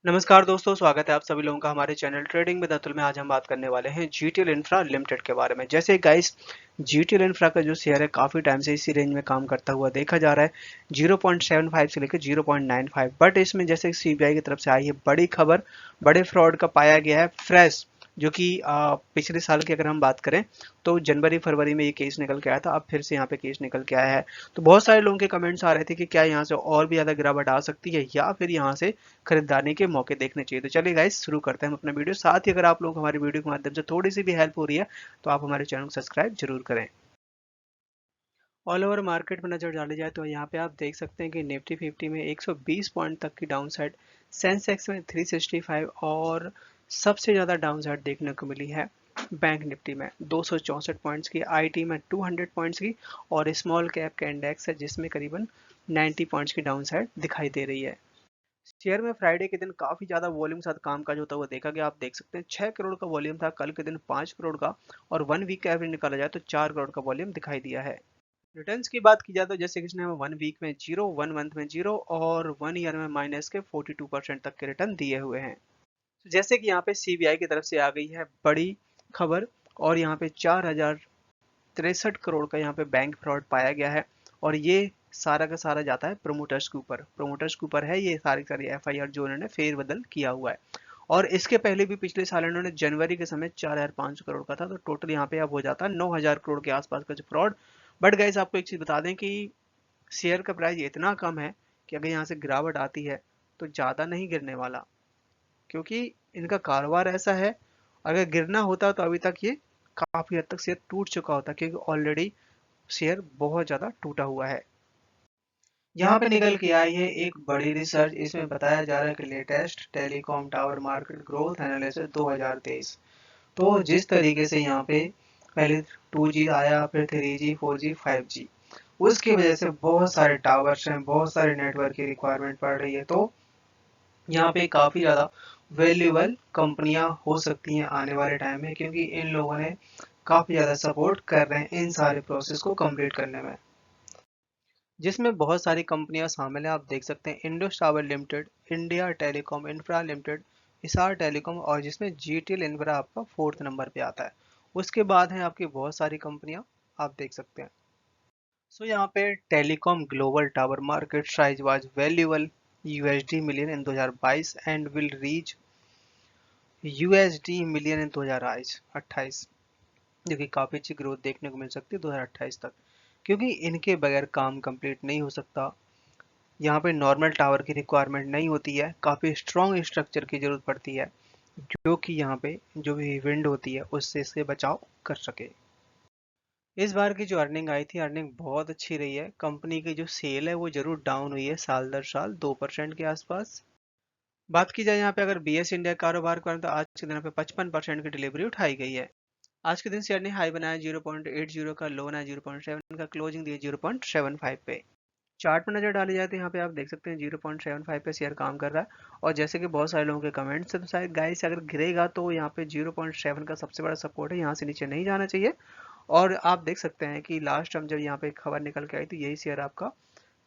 नमस्कार दोस्तों, स्वागत है आप सभी लोगों का हमारे चैनल ट्रेडिंग विद अतुल में। आज हम बात करने वाले हैं जीटीएल इंफ्रा लिमिटेड के बारे में। जैसे गाइस, जीटीएल इंफ्रा का जो शेयर है काफ़ी टाइम से इसी रेंज में काम करता हुआ देखा जा रहा है, 0.75 से लेकर 0.95। बट इसमें जैसे सीबीआई की तरफ से आई है बड़ी खबर, बड़े फ्रॉड का पाया गया है फ्रेश, जो कि पिछले साल की अगर हम बात करें तो जनवरी फरवरी में ये केस निकल के आया था। अब फिर से यहाँ पे केस निकल के आया है। तो बहुत सारे लोगों के कमेंट्स आ रहे थे कि क्या यहाँ से और भी ज़्यादा गिरावट आ सकती है या फिर यहाँ से खरीदारी के मौके देखने चाहिए। तो चलिए गाइस, शुरू करते हैं हम अपना वीडियो। साथ ही अगर आप लोग को हमारी वीडियो के माध्यम से थोड़ी सी भी हेल्प हो रही है तो आप हमारे चैनल को सब्सक्राइब जरूर करें। ऑल ओवर मार्केट में नजर डाली जाए तो यहाँ पे आप देख सकते हैं कि निफ्टी 50 में 120 पॉइंट तक की डाउन साइड, सेंसेक्स में 365 और सबसे ज़्यादा डाउन साइड देखने को मिली है बैंक निफ्टी में 264 पॉइंट्स की, आईटी में 200 पॉइंट्स की और स्मॉल कैप का इंडेक्स है जिसमें करीबन 90 पॉइंट्स की डाउन साइड दिखाई दे रही है। शेयर में फ्राइडे के दिन काफी ज्यादा वॉल्यूम के साथ कामकाज होता हुआ देखा गया। आप देख सकते हैं 6 करोड़ का वॉल्यूम था कल के दिन, 5 करोड़ का, और 1 वीक का एवरेज निकाला जाए तो 4 करोड़ का वॉल्यूम दिखाई दिया है। रिटर्न्स की बात की जाए तो जैसे किसने हमें 1 वीक में जीरो, 1 मंथ में जीरो और 1 ईयर में माइनस के 42% तक के रिटर्न दिए हुए हैं। तो जैसे कि यहाँ पे सीबीआई की तरफ से आ गई है बड़ी खबर, और यहाँ पे 4,063 करोड़ का यहाँ पे बैंक फ्रॉड पाया गया है। और ये सारा का सारा जाता है प्रोमोटर्स के ऊपर, है ये सारी सारी एफआईआर जो उन्होंने फेरबदल किया हुआ है। और इसके पहले भी पिछले साल इन्होंने जनवरी के समय 4,500 करोड़ का था, तो टोटल यहाँ पे अब हो जाता है 9,000 करोड़ के आसपास का जो फ्रॉड। बट गाइस, आपको एक चीज बता दें कि शेयर का प्राइस इतना कम है कि अगर यहाँ से गिरावट आती है तो ज़्यादा नहीं गिरने वाला, क्योंकि इनका कारोबार ऐसा है। अगर गिरना होता तो अभी तक ये काफ़ी हद तक शेयर टूट चुका होता, क्योंकि ऑलरेडी शेयर बहुत ज़्यादा टूटा हुआ है। यहाँ पे निकल के आई है एक बड़ी रिसर्च, इसमें बताया जा रहा है कि latest telecom tower market growth analysis 2023। तो जिस तरीके से यहाँ पे पहले 2G आया, फिर 3G, 4G, 5G, उसकी वजह से बहुत सारे टावर्स हैं, बहुत सारे नेटवर्क की रिक्वायरमेंट पड़ रही है। तो यहाँ पे काफ़ी ज़्यादा वैल्यूएबल कंपनियां हो सकती हैं आने वाले टाइम में, क्योंकि इन लोगों ने काफ़ी ज़्यादा सपोर्ट कर रहे हैं इन सारे प्रोसेस को कंप्लीट करने में, जिसमें बहुत सारी कंपनियां शामिल हैं। आप देख सकते हैं Indus tower limited, India telecom infra limited, Hisar telecom, और जिसमें जीटीएल इंफ्रा आपका 4th नंबर पे आता है। उसके बाद हैं आपकी बहुत सारी कंपनियां, आप देख सकते हैं। सो यहाँ पे telecom global tower market size was valuable USD million in 2022 and will reach USD million in 2028, जो कि काफ़ी अच्छी ग्रोथ देखने को मिल सकती है 2028 तक, क्योंकि इनके बगैर काम कंप्लीट नहीं हो सकता। यहाँ पे नॉर्मल टावर की रिक्वायरमेंट नहीं होती है, काफ़ी स्ट्रॉन्ग स्ट्रक्चर की ज़रूरत पड़ती है, जो कि यहाँ पे जो भी विंड होती है उससे इससे बचाव कर सके। इस बार की जो अर्निंग आई थी, अर्निंग बहुत अच्छी रही है। कंपनी की जो सेल है वो जरूर डाउन हुई है साल दर साल 2% के आसपास। बात की जाए यहाँ पे अगर बीएस इंडिया कारोबार करें तो आज के दिन पे 55% की डिलीवरी उठाई गई है। आज के दिन शेयर ने हाई बनाया 0.80 का, लो बनाया 0.7 का, क्लोजिंग दी 0.75 पे। चार्ट में नजर डाली जाए तो यहाँ पे आप देख सकते हैं 0.75 पे शेयर काम कर रहा है। और जैसे कि बहुत सारे लोगों के कमेंट्स है, तो शायद गाइस अगर गिरेगा तो यहाँ पे 0.7 का सबसे बड़ा सपोर्ट है, यहाँ से नीचे नहीं जाना चाहिए। और आप देख सकते हैं कि लास्ट टाइम जब यहाँ पे खबर निकल के आई थी, यही शेयर आपका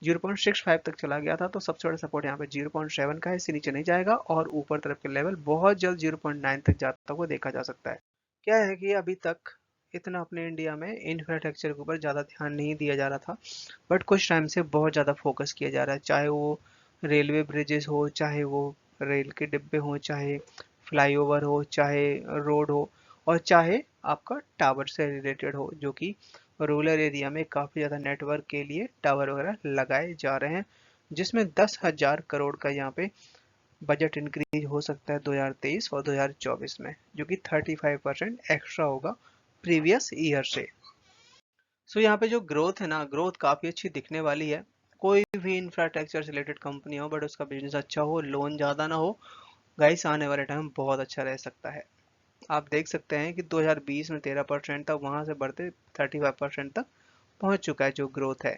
0.65 तक चला गया था। तो सबसे बड़ा सपोर्ट यहाँ पे 0.7 का है, इससे नीचे नहीं जाएगा, और ऊपर तरफ के लेवल बहुत जल्द 0.9 तक जाता हुआ देखा जा सकता है। क्या है कि अभी तक इतना अपने इंडिया में इंफ्रास्ट्रक्चर के ऊपर ज़्यादा ध्यान नहीं दिया जा रहा था, बट कुछ टाइम से बहुत ज़्यादा फोकस किया जा रहा है, चाहे वो रेलवे ब्रिजेस हो, चाहे वो रेल के डिब्बे हो, चाहे फ्लाईओवर हो, चाहे रोड हो, और चाहे आपका टावर से रिलेटेड हो, जो कि रूरल एरिया में काफ़ी ज़्यादा नेटवर्क के लिए टावर वगैरह लगाए जा रहे हैं, जिसमें 10,000 करोड़ का यहाँ पे बजट इंक्रीज हो सकता है 2023 और 2024 में, जो कि 35% एक्स्ट्रा होगा प्रीवियस ईयर से। सो यहाँ पे जो ग्रोथ है ना, ग्रोथ काफ़ी अच्छी दिखने वाली है। कोई भी इंफ्रास्ट्रक्चर से रिलेटेड कंपनी हो बट उसका बिजनेस अच्छा हो, लोन ज़्यादा ना हो, गाइस आने वाले टाइम बहुत अच्छा रह सकता है। आप देख सकते हैं कि 2020 में 13% था, वहां से बढ़ते 35% तक पहुंच चुका है जो ग्रोथ है।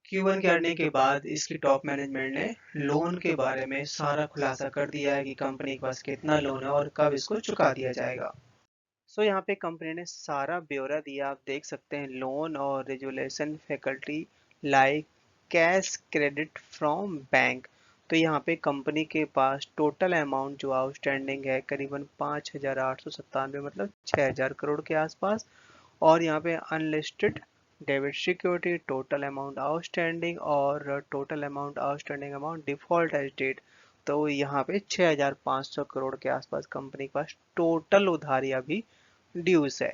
Q1 के अर्निंग के बाद इसकी टॉप मैनेजमेंट ने लोन के बारे में सारा खुलासा कर दिया है कि कंपनी के पास कितना लोन है और कब इसको चुका दिया जाएगा। सो यहाँ पे कंपनी ने सारा ब्यौरा दिया, आप देख सकते हैं। लोन और resolution faculty like cash credit from bank, तो यहाँ पे कंपनी के पास टोटल अमाउंट जो आउटस्टैंडिंग है करीबन 5,897 मतलब 6,000 करोड़ के आसपास। और यहाँ पे unlisted debit security total amount outstanding और total amount outstanding amount default as date, तो यहाँ पे 6,500 करोड़ के आसपास कंपनी के पास टोटल उधारी अभी ड्यूज है।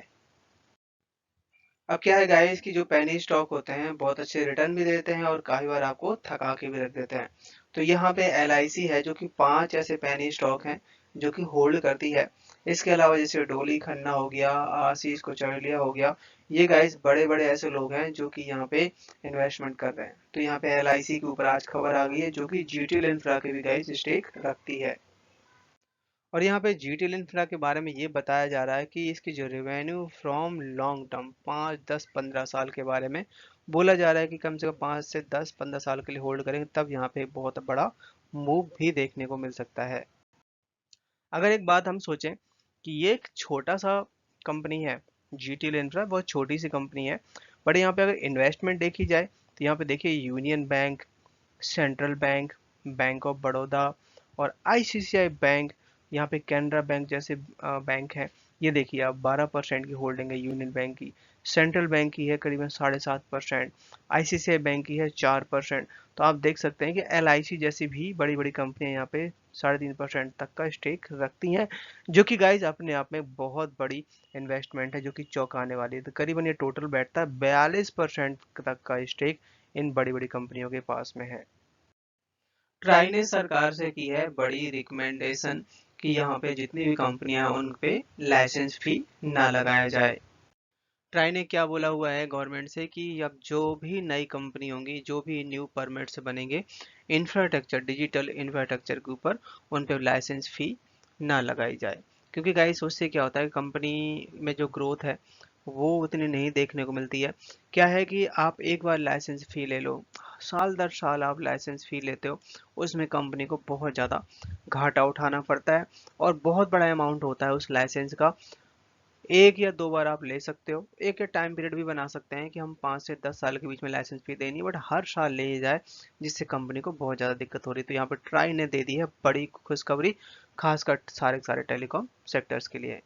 अब क्या है गाइस कि जो पेनी स्टॉक होते हैं बहुत अच्छे रिटर्न भी देते हैं और काफी बार आपको थका के भी रख देते हैं। तो यहाँ पे LIC है जो कि 5 ऐसे पेनी स्टॉक हैं जो कि होल्ड करती है। इसके अलावा जैसे डोली खन्ना हो गया, आशीष कोचलिया हो गया, ये गाइस बड़े बड़े ऐसे लोग हैं जो कि यहाँ पे इन्वेस्टमेंट कर रहे हैं। तो यहाँ पे LIC के ऊपर आज खबर आ गई है जो कि GTL इंफ्रा के भी गाइस स्टेक रखती है। और यहाँ पे GTL इंफ्रा के बारे में ये बताया जा रहा है कि इसकी जो रेवेन्यू फ्रॉम लॉन्ग टर्म 5, 10, 15 साल के बारे में बोला जा रहा है कि कम से कम 5 से 10, 15 साल के लिए होल्ड करेंगे, तब यहाँ पे बहुत बड़ा मूव भी देखने को मिल सकता है। अगर एक बात हम सोचें कि ये एक छोटा सा कंपनी है, GTL इंफ्रा बहुत छोटी सी कंपनी है, बट यहाँ पे अगर इन्वेस्टमेंट देखी जाए तो यहाँ पे देखिए union bank, central bank, bank of Baroda और ICICI बैंक, यहाँ पे कैनरा बैंक जैसे बैंक है। ये देखिए आप 12% की होल्डिंग है यूनियन बैंक की, सेंट्रल बैंक की है करीबन 7.5%, ICICI बैंक की है 4%। तो आप देख सकते हैं कि LIC जैसी भी बड़ी बड़ी कंपनियां यहाँ पे 3.5% तक का स्टेक रखती हैं, जो कि गाइज अपने आप में बहुत बड़ी इन्वेस्टमेंट है जो कि चौंकाने वाली है। तो करीबन ये टोटल बैठता है 42% तक का स्टेक इन बड़ी बड़ी कंपनियों के पास में है। ट्राई ने सरकार से की है बड़ी रिकमेंडेशन कि यहाँ पे जितनी भी कंपनियां हैं उन पे लाइसेंस फी ना लगाया जाए। ट्राई ने क्या बोला हुआ है गवर्नमेंट से कि अब जो भी नई कंपनी होंगी, जो भी न्यू परमिट्स बनेंगे इंफ्रास्ट्रक्चर, डिजिटल इंफ्रास्ट्रक्चर के ऊपर, उन पे लाइसेंस फी ना लगाई जाए। क्योंकि गाइस उससे क्या होता है कंपनी में जो ग्रोथ है वो उतनी नहीं देखने को मिलती है। क्या है कि आप एक बार लाइसेंस फी ले लो, साल दर साल आप लाइसेंस फी लेते हो, उसमें कंपनी को बहुत ज़्यादा घाटा उठाना पड़ता है और बहुत बड़ा अमाउंट होता है उस लाइसेंस का। एक या दो बार आप ले सकते हो, एक या टाइम पीरियड भी बना सकते हैं कि हम 5 से 10 साल के बीच में लाइसेंस फी देनी, बट हर साल ले जाए जिससे कंपनी को बहुत ज़्यादा दिक्कत हो रही है। तो यहाँ पर ट्राई ने दे दी है बड़ी खुशखबरी, खासकर सारे के सारे टेलीकॉम सेक्टर्स के लिए।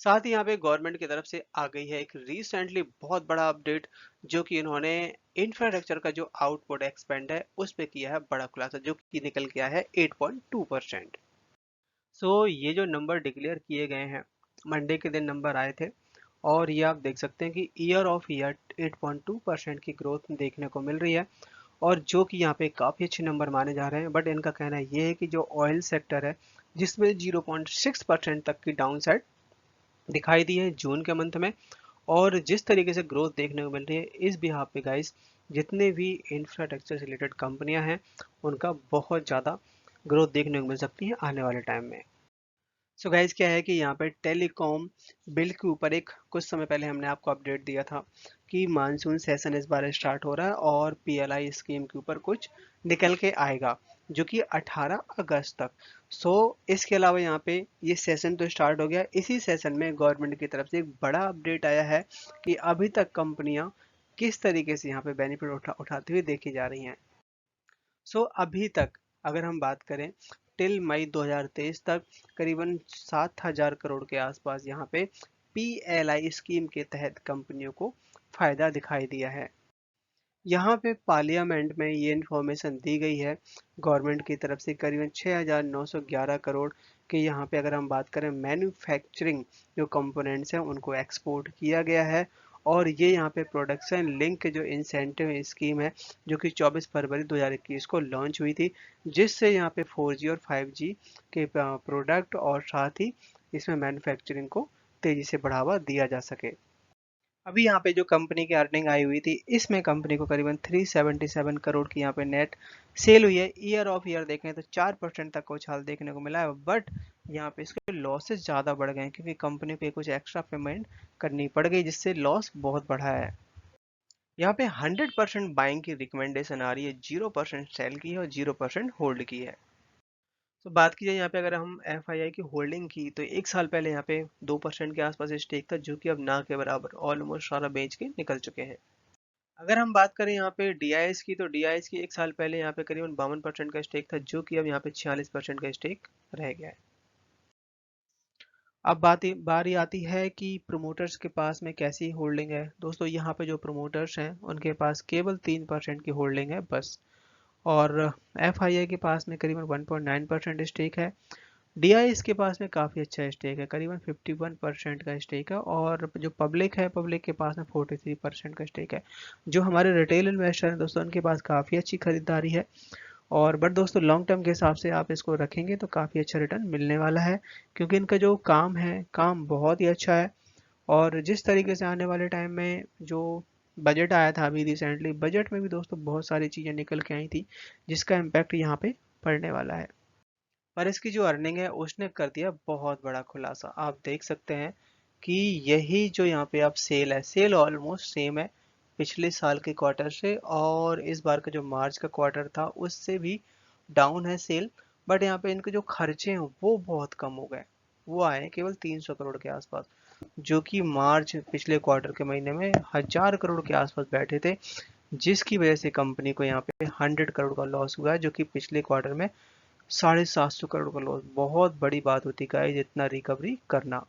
साथ ही यहाँ पे गवर्नमेंट की तरफ से आ गई है एक रिसेंटली बहुत बड़ा अपडेट, जो कि इन्होंने इंफ्रास्ट्रक्चर का जो आउटपुट एक्सपेंड है उस पे किया है बड़ा खुलासा, जो कि निकल के आया है 8.2%। सो ये जो नंबर डिक्लेयर किए गए हैं, मंडे के दिन नंबर आए थे, और ये आप देख सकते हैं कि ईयर ऑफ ईयर 8.2% की ग्रोथ देखने को मिल रही है, और जो कि यहाँ पे काफ़ी अच्छे नंबर माने जा रहे हैं। बट इनका कहना ये है कि जो ऑयल सेक्टर है जिसमें 0.6% तक की डाउन साइड दिखाई दी है जून के मंथ में, और जिस तरीके से ग्रोथ देखने को मिल रही है इस बिहाफ पे गाइस, जितने भी इंफ्रास्ट्रक्चर से रिलेटेड कंपनियां हैं उनका बहुत ज़्यादा ग्रोथ देखने को मिल सकती है आने वाले टाइम में। सो गाइज क्या है कि यहाँ पे टेलीकॉम बिल के ऊपर एक कुछ समय पहले हमने आपको अपडेट दिया था कि मानसून सेशन इस बार स्टार्ट हो रहा है और PLI स्कीम के ऊपर कुछ निकल के आएगा जो कि 18 अगस्त तक। सो इसके अलावा यहाँ पे ये सेशन तो स्टार्ट हो गया, इसी सेशन में गवर्नमेंट की तरफ से एक बड़ा अपडेट आया है कि अभी तक कंपनियां किस तरीके से यहाँ पे बेनिफिट उठाती हुई देखी जा रही हैं। सो अभी तक अगर हम बात करें टिल मई 2023 तक करीबन 7,000 करोड़ के आसपास यहाँ पे PLI स्कीम के तहत कंपनियों को फायदा दिखाई दिया है। यहाँ पे पार्लियामेंट में ये इन्फॉर्मेशन दी गई है गवर्नमेंट की तरफ से, करीबन 6,911 करोड़ के यहाँ पे अगर हम बात करें मैन्युफैक्चरिंग जो कंपोनेंट्स हैं उनको एक्सपोर्ट किया गया है। और ये यहाँ पे प्रोडक्शन लिंक जो इंसेंटिव स्कीम है जो कि 24 फरवरी 2021 को लॉन्च हुई थी, जिससे यहाँ पे 4G और 5G के प्रोडक्ट और साथ ही इसमें मैन्युफैक्चरिंग को तेजी से बढ़ावा दिया जा सके। अभी यहाँ पे जो कंपनी की अर्निंग आई हुई थी इसमें कंपनी को करीबन 377 करोड़ की यहाँ पे नेट सेल हुई है। ईयर ऑफ ईयर देखें तो 4% तक का उछाल देखने को मिला है, बट यहाँ पे इसके लॉसेस ज़्यादा बढ़ गए हैं क्योंकि कंपनी को कुछ एक्स्ट्रा पेमेंट करनी पड़ गई जिससे लॉस बहुत बढ़ा है। यहाँ पे 100% बाइंग की रिकमेंडेशन आ रही है, 0% सेल की है और 0% होल्ड की है। तो बात की जाए यहाँ पे अगर हम FII की होल्डिंग की तो एक साल पहले यहाँ पे 2% के आसपास स्टेक था जो कि अब ना के बराबर ऑलमोस्ट सारा बेच के निकल चुके हैं। अगर हम बात करें यहाँ पे डीआईएस की, तो डीआईएस की एक साल पहले यहाँ पे करीबन 52% का स्टेक था, जो कि अब यहाँ पे 46% का स्टेक रह गया है। अब बारी आती है कि प्रोमोटर्स के पास में कैसी होल्डिंग है। दोस्तों यहाँ पे जो प्रोमोटर्स हैं उनके पास केवल 3% की होल्डिंग है बस। और एफआईआई के पास में करीबन 1.9% स्टेक है। डीआईएस के पास में काफ़ी अच्छा स्टेक है, करीबन 51% का स्टेक है। और जो पब्लिक है, पब्लिक के पास में 43% का स्टेक है। जो हमारे रिटेल इन्वेस्टर हैं दोस्तों, उनके पास काफ़ी अच्छी खरीदारी है। और बट दोस्तों लॉन्ग टर्म के हिसाब से आप इसको रखेंगे तो काफ़ी अच्छा रिटर्न मिलने वाला है, क्योंकि इनका जो काम है, काम बहुत ही अच्छा है। और जिस तरीके से आने वाले टाइम में जो बजट आया था अभी रिसेंटली, बजट में भी दोस्तों बहुत सारी चीज़ें निकल के आई थी, जिसका इम्पैक्ट यहाँ पे पड़ने वाला है। पर इसकी जो अर्निंग है उसने कर दिया बहुत बड़ा खुलासा। आप देख सकते हैं कि यही जो यहाँ पे आप सेल है, सेल ऑलमोस्ट सेम है पिछले साल के क्वार्टर से, और इस बार का जो मार्च का क्वार्टर था उससे भी डाउन है सेल। बट यहाँ पे इनके जो खर्चे हैं वो बहुत कम हो गए, वो आए हैं केवल 300 करोड़ के आसपास, जो कि मार्च पिछले क्वार्टर के महीने में 1000 करोड़ के आसपास बैठे थे, जिसकी वजह से कंपनी को यहाँ पे 100 करोड़ का लॉस हुआ है, जो कि पिछले क्वार्टर में 750 करोड़ का लॉस। बहुत बड़ी बात होती है इतना रिकवरी करना।